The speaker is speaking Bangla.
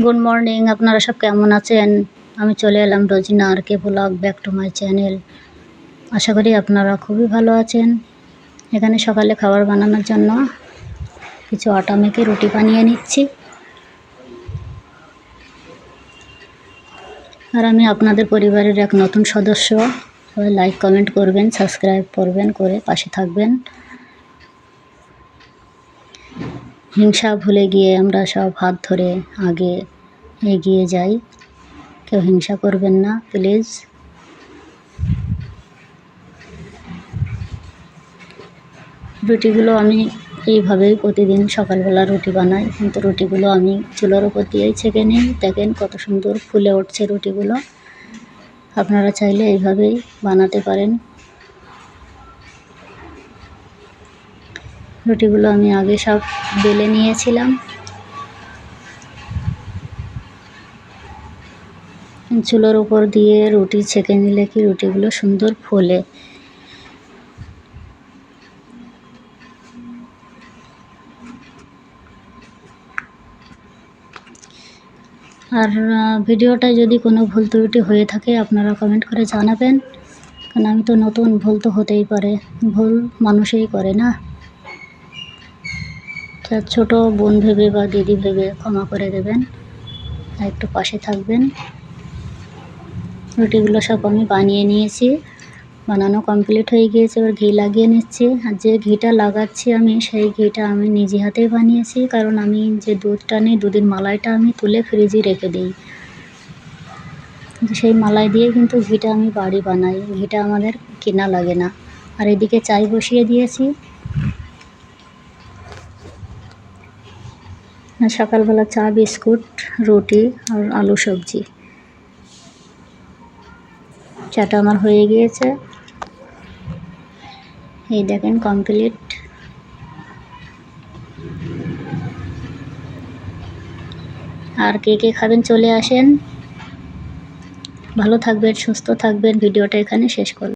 গুড মর্নিং, আপনারা সব কেমন আছেন? আমি চলে এলাম Rojina R K blog back to my channel. আশা করি আপনারা খুবই ভালো আছেন। এখানে সকালে খাবার বানানোর জন্য কিছু আটা মেখে রুটি বানিয়ে নিচ্ছি। আর আমি আপনাদের পরিবারের এক নতুন সদস্য। সবাই লাইক কমেন্ট করবেন, সাবস্ক্রাইব করবেন, করে পাশে থাকবেন। হিংসা ভুলে গিয়ে আমরা সব হাত ধরে আগে এগিয়ে যাই। কেউ হিংসা করবেন না প্লিজ। রুটিগুলো আমি এইভাবেই প্রতিদিন সকালবেলা রুটি বানাই, কিন্তু রুটিগুলো আমি চুলার উপর দিয়েই ছেঁকে নিই। দেখেন কত সুন্দর ফুলে উঠছে রুটিগুলো। আপনারা চাইলে এইভাবেই বানাতে পারেন। রুটিগুলো আমি আগে সব বেলে নিয়েছিলাম। চুলার উপর দিয়ে রুটি ছেঁকে নিলে কি রুটিগুলো সুন্দর ফোলে। আর ভিডিওটায় যদি কোনো ভুল ত্রুটি হয়ে থাকে আপনারা কমেন্ট করে জানাবেন, কারণ আমি তো নতুন, ভুল তো হতেই পারে, ভুল মানুষই করে না। ছোট বোন ভেবে বা দিদি ভেবে ক্ষমা করে দেবেন, আর একটু পাশে থাকবেন। রুটিগুলো সব আমি বানিয়ে নিয়েছি, বানানো কমপ্লিট হয়ে গিয়েছে। এবার ঘি লাগিয়ে নিচ্ছি। আর যে ঘিটা লাগাচ্ছি আমি, সেই ঘিটা আমি নিজে হাতেই বানিয়েছি, কারণ আমি যে দুধটা নিই, দুধের মালাইটা আমি তুলে ফ্রিজে রেখে দিই। সেই মালাই দিয়ে কিন্তু ঘিটা আমি বাড়ি বানাই, ঘিটা আমাদের কেনা লাগে না। আর এদিকে চাই বসিয়ে দিয়েছি। সকালবেলা চা, বিস্কুট, রুটি আর আলু সবজি। চাটা আমার হয়ে গিয়েছে, এই দেখেন কমপ্লিট। আর কে কে খাবেন চলে আসেন। ভালো থাকবেন, সুস্থ থাকবেন। ভিডিওটা এখানে শেষ করলাম।